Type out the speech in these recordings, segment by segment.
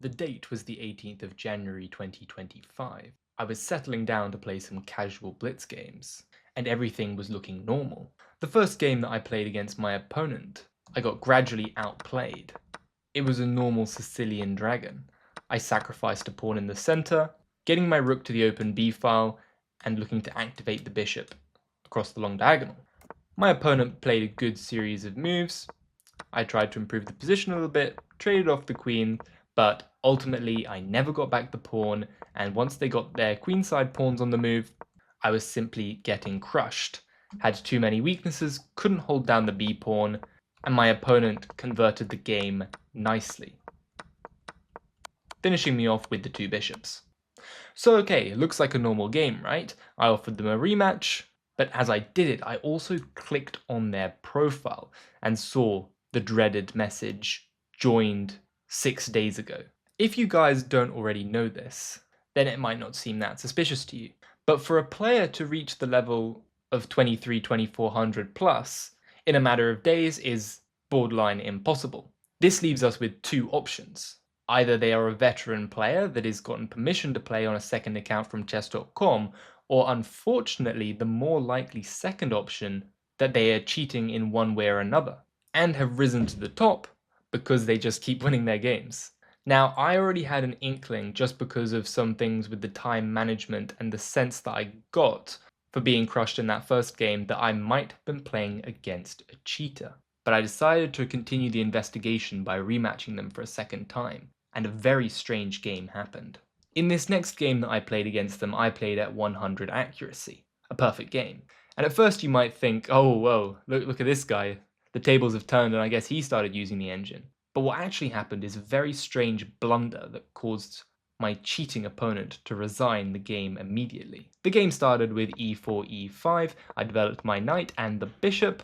The date was the 18th of January 2025. I was settling down to play some casual blitz games, and everything was looking normal. The first game that I played against my opponent, I got gradually outplayed. It was a normal Sicilian dragon. I sacrificed a pawn in the center, getting my rook to the open b file, and looking to activate the bishop across the long diagonal. My opponent played a good series of moves. I tried to improve the position a little bit, traded off the queen, but ultimately I never got back the pawn, and once they got their queenside pawns on the move, I was simply getting crushed. Had too many weaknesses, couldn't hold down the b pawn, and my opponent converted the game nicely, finishing me off with the two bishops. So okay, it looks like a normal game, right? I offered them a rematch, but as I did it, I also clicked on their profile and saw the dreaded message, joined 6 days ago. If you guys don't already know this, then it might not seem that suspicious to you. But for a player to reach the level of 2400 plus in a matter of days is borderline impossible. This leaves us with two options. Either they are a veteran player that has gotten permission to play on a second account from chess.com, or unfortunately the more likely second option, that they are cheating in one way or another, and have risen to the top because they just keep winning their games. Now, I already had an inkling just because of some things with the time management and the sense that I got for being crushed in that first game that I might have been playing against a cheater. But I decided to continue the investigation by rematching them for a second time, and a very strange game happened. In this next game that I played against them, I played at 100 accuracy, a perfect game. And at first you might think, oh, whoa, look at this guy. The tables have turned and I guess he started using the engine. But what actually happened is a very strange blunder that caused my cheating opponent to resign the game immediately. The game started with e4, e5, I developed my knight and the bishop,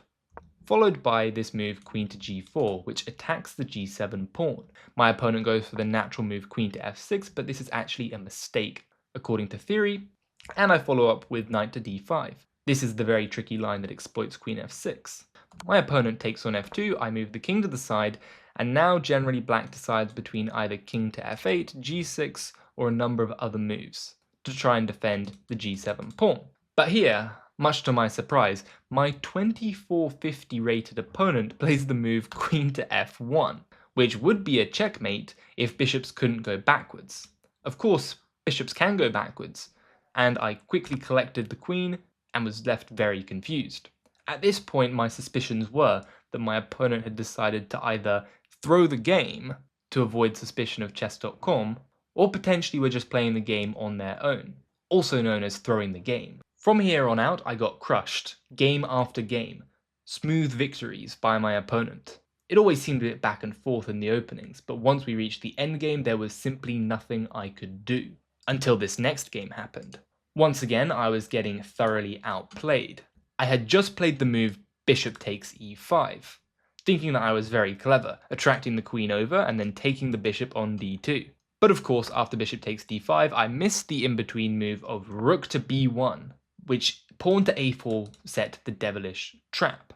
followed by this move queen to g4, which attacks the g7 pawn. My opponent goes for the natural move queen to f6, but this is actually a mistake according to theory, and I follow up with knight to d5. This is the very tricky line that exploits queen f6. My opponent takes on f2, I move the king to the side, and now generally black decides between either king to f8, g6, or a number of other moves to try and defend the g7 pawn. But here, much to my surprise, my 2450 rated opponent plays the move queen to f1, which would be a checkmate if bishops couldn't go backwards. Of course, bishops can go backwards, and I quickly collected the queen and was left very confused. At this point, my suspicions were that my opponent had decided to either throw the game to avoid suspicion of chess.com, or potentially were just playing the game on their own, also known as throwing the game. From here on out, I got crushed, game after game, smooth victories by my opponent. It always seemed a bit back and forth in the openings, but once we reached the endgame, there was simply nothing I could do. Until this next game happened. Once again, I was getting thoroughly outplayed. I had just played the move bishop takes e5, thinking that I was very clever, attracting the queen over and then taking the bishop on d2. But of course, after bishop takes d5, I missed the in-between move of rook to b1, which pawn to a4 set the devilish trap.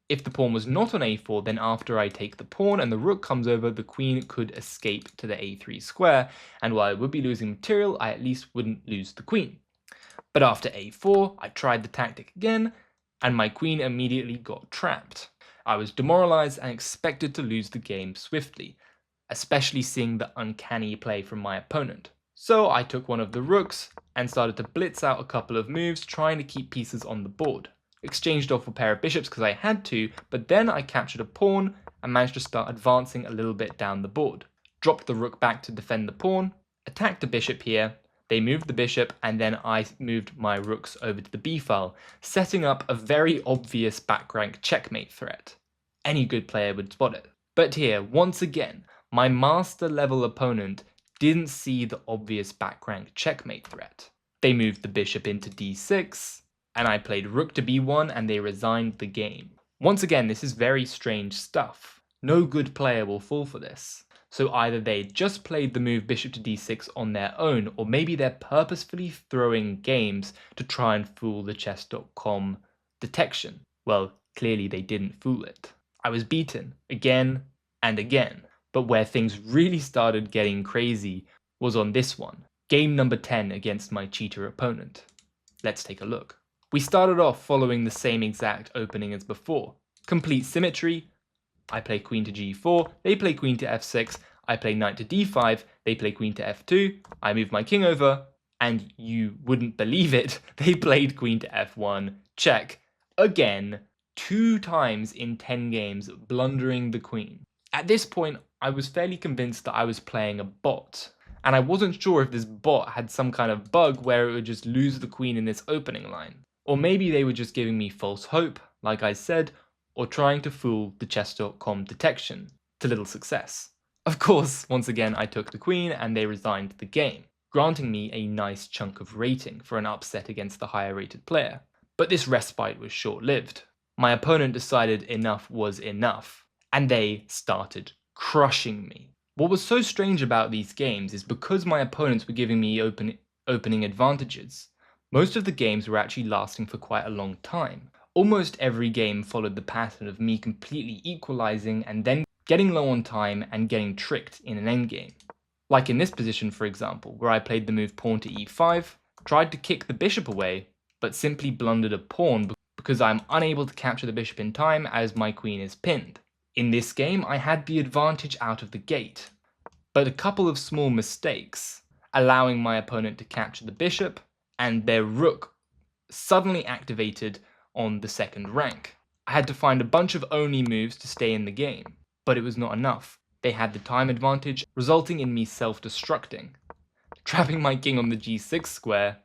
If the pawn was not on a4, then after I take the pawn and the rook comes over, the queen could escape to the a3 square, and while I would be losing material, I at least wouldn't lose the queen. But after a4, I tried the tactic again, and my queen immediately got trapped. I was demoralized and expected to lose the game swiftly, especially seeing the uncanny play from my opponent. So I took one of the rooks and started to blitz out a couple of moves, trying to keep pieces on the board. Exchanged off a pair of bishops because I had to, but then I captured a pawn and managed to start advancing a little bit down the board. Dropped the rook back to defend the pawn, attacked the bishop here, they moved the bishop, and then I moved my rooks over to the b file, setting up a very obvious back rank checkmate threat. Any good player would spot it. But here, once again, my master level opponent didn't see the obvious back rank checkmate threat. They moved the bishop into d6, and I played rook to b1 and they resigned the game. Once again, this is very strange stuff. No good player will fall for this. So either they just played the move bishop to d6 on their own, or maybe they're purposefully throwing games to try and fool the chess.com detection. Well, clearly they didn't fool it. I was beaten again and again. But where things really started getting crazy was on this one, game number 10 against my cheater opponent. Let's take a look. We started off following the same exact opening as before. Complete symmetry. I play queen to g4, they play queen to f6, I play knight to d5, they play queen to f2, I move my king over, and you wouldn't believe it, they played queen to f1, check, again, 2 times in 10 games, blundering the queen. At this point, I was fairly convinced that I was playing a bot, and I wasn't sure if this bot had some kind of bug where it would just lose the queen in this opening line. Or maybe they were just giving me false hope, like I said, or trying to fool the chess.com detection, to little success. Of course, once again I took the queen and they resigned the game, granting me a nice chunk of rating for an upset against the higher rated player. But this respite was short-lived. My opponent decided enough was enough, and they started crushing me. What was so strange about these games is because my opponents were giving me opening advantages, most of the games were actually lasting for quite a long time. Almost every game followed the pattern of me completely equalizing and then getting low on time and getting tricked in an endgame. Like in this position, for example, where I played the move pawn to e5, tried to kick the bishop away, but simply blundered a pawn because I'm unable to capture the bishop in time as my queen is pinned. In this game, I had the advantage out of the gate, but a couple of small mistakes, allowing my opponent to capture the bishop, and their rook suddenly activated on the second rank. I had to find a bunch of Oni moves to stay in the game, but it was not enough. They had the time advantage, resulting in me self-destructing, trapping my king on the g6 square,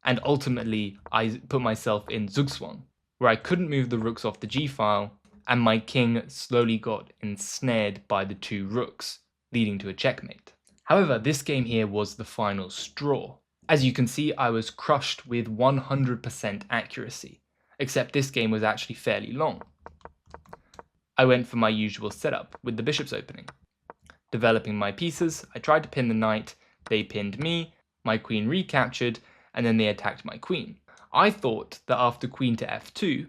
and ultimately I put myself in Zugzwang, where I couldn't move the rooks off the g-file, and my king slowly got ensnared by the 2 rooks, leading to a checkmate. However, this game here was the final straw. As you can see, I was crushed with 100% accuracy, except this game was actually fairly long. I went for my usual setup with the bishop's opening. Developing my pieces, I tried to pin the knight, they pinned me, my queen recaptured, and then they attacked my queen. I thought that after queen to f2,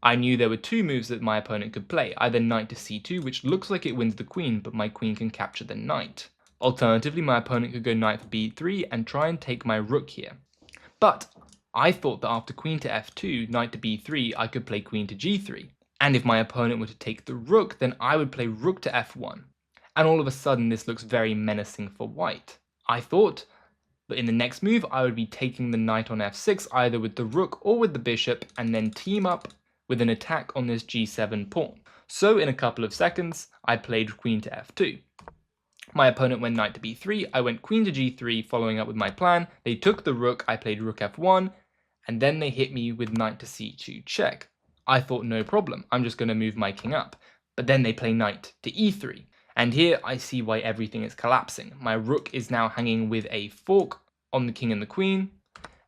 I knew there were 2 moves that my opponent could play, either knight to c2, which looks like it wins the queen, but my queen can capture the knight. Alternatively, my opponent could go knight for b3 and try and take my rook here. But I thought that after queen to f2, knight to b3, I could play queen to g3. And if my opponent were to take the rook, then I would play rook to f1. And all of a sudden, this looks very menacing for white. I thought that in the next move, I would be taking the knight on f6, either with the rook or with the bishop, and then team up with an attack on this g7 pawn. So in a couple of seconds, I played queen to f2. My opponent went knight to b3, I went queen to g3, following up with my plan. They took the rook, I played rook f1, and then they hit me with knight to c2 check. I thought no problem, I'm just going to move my king up. But then they play knight to e3. And here I see why everything is collapsing. My rook is now hanging with a fork on the king and the queen.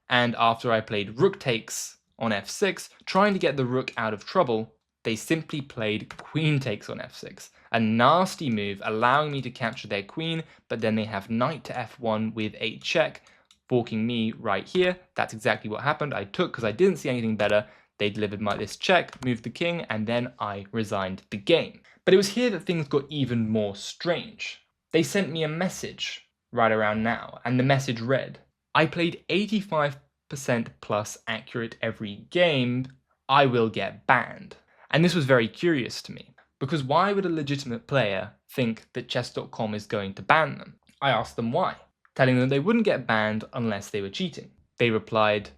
And after I played rook takes on f6, trying to get the rook out of trouble, they simply played queen takes on f6. A nasty move, allowing me to capture their queen, but then they have knight to f1 with a check, forking me right here. That's exactly what happened. I took because I didn't see anything better. They delivered this check, moved the king, and then I resigned the game. But it was here that things got even more strange. They sent me a message right around now, and the message read, I played 85% plus accurate every game, I will get banned. And this was very curious to me, because why would a legitimate player think that chess.com is going to ban them? I asked them why, telling them they wouldn't get banned unless they were cheating. They replied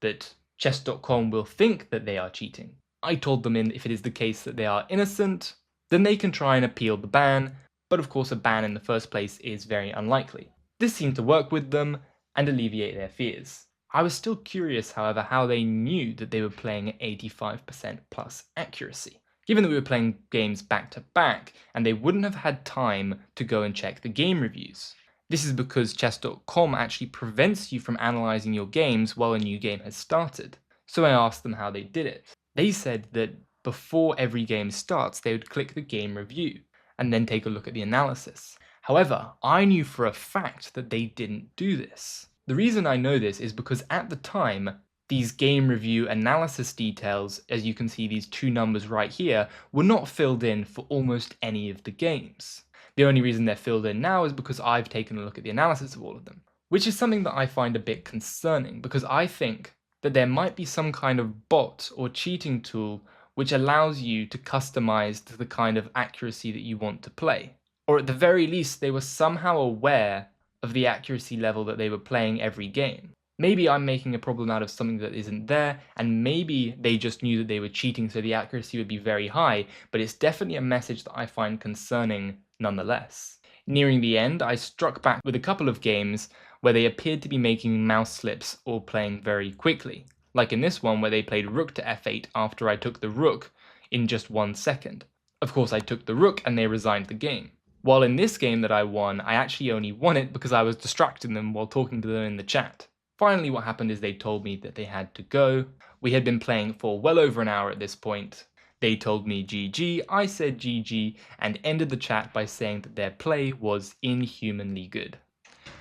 that chess.com will think that they are cheating. I told them if it is the case that they are innocent, then they can try and appeal the ban, but of course a ban in the first place is very unlikely. This seemed to work with them and alleviate their fears. I was still curious, however, how they knew that they were playing at 85% plus accuracy, given that we were playing games back to back, and they wouldn't have had time to go and check the game reviews. This is because chess.com actually prevents you from analyzing your games while a new game has started. So I asked them how they did it. They said that before every game starts, they would click the game review and then take a look at the analysis. However, I knew for a fact that they didn't do this. The reason I know this is because at the time, these game review analysis details, as you can see these 2 numbers right here, were not filled in for almost any of the games. The only reason they're filled in now is because I've taken a look at the analysis of all of them, which is something that I find a bit concerning because I think that there might be some kind of bot or cheating tool which allows you to customize to the kind of accuracy that you want to play. Or at the very least, they were somehow aware of the accuracy level that they were playing every game. Maybe I'm making a problem out of something that isn't there, and maybe they just knew that they were cheating so the accuracy would be very high, but it's definitely a message that I find concerning nonetheless. Nearing the end, I struck back with a couple of games where they appeared to be making mouse slips or playing very quickly, like in this one where they played rook to f8 after I took the rook in just 1 second. Of course, I took the rook and they resigned the game. While in this game that I won, I actually only won it because I was distracting them while talking to them in the chat. Finally, what happened is they told me that they had to go. We had been playing for well over an hour at this point. They told me GG, I said GG, and ended the chat by saying that their play was inhumanly good.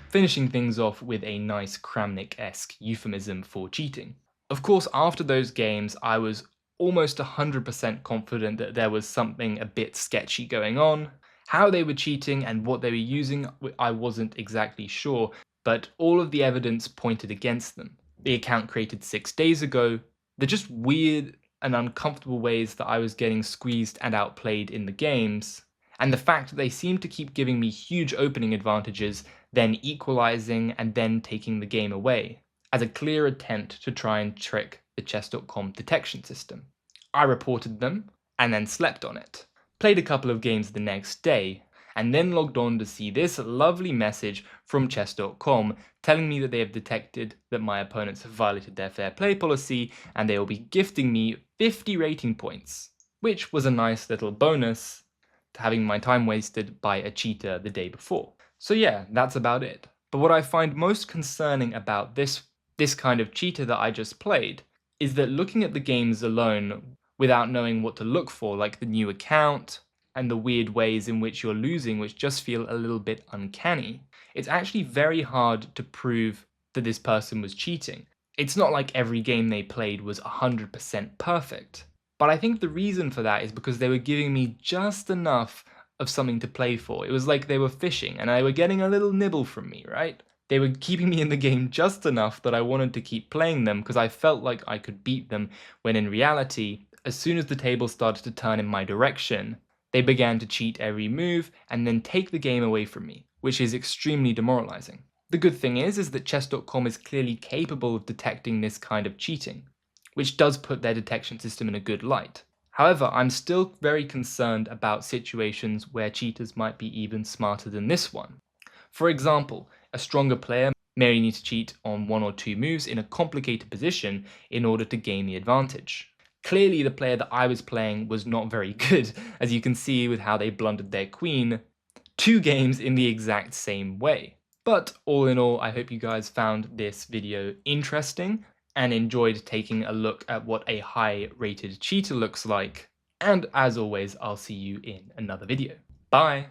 Finishing things off with a nice Kramnik-esque euphemism for cheating. Of course, after those games, I was almost 100% confident that there was something a bit sketchy going on. How they were cheating and what they were using, I wasn't exactly sure, but all of the evidence pointed against them. The account created 6 days ago, the just weird and uncomfortable ways that I was getting squeezed and outplayed in the games, and the fact that they seemed to keep giving me huge opening advantages, then equalizing and then taking the game away, as a clear attempt to try and trick the chess.com detection system. I reported them, and then slept on it. Played a couple of games the next day, and then logged on to see this lovely message from chess.com telling me that they have detected that my opponents have violated their fair play policy and they will be gifting me 50 rating points, which was a nice little bonus to having my time wasted by a cheater the day before. So yeah, that's about it. But what I find most concerning about this kind of cheater that I just played is that looking at the games alone without knowing what to look for, like the new account and the weird ways in which you're losing, which just feel a little bit uncanny, it's actually very hard to prove that this person was cheating. It's not like every game they played was 100% perfect. But I think the reason for that is because they were giving me just enough of something to play for. It was like they were fishing and they were getting a little nibble from me, right? They were keeping me in the game just enough that I wanted to keep playing them because I felt like I could beat them, when in reality, as soon as the table started to turn in my direction, they began to cheat every move and then take the game away from me, which is extremely demoralizing. The good thing is that chess.com is clearly capable of detecting this kind of cheating, which does put their detection system in a good light. However, I'm still very concerned about situations where cheaters might be even smarter than this one. For example, a stronger player may need to cheat on 1 or 2 moves in a complicated position in order to gain the advantage. Clearly, the player that I was playing was not very good, as you can see with how they blundered their queen 2 games in the exact same way. But all in all, I hope you guys found this video interesting and enjoyed taking a look at what a high-rated cheater looks like. And as always, I'll see you in another video. Bye!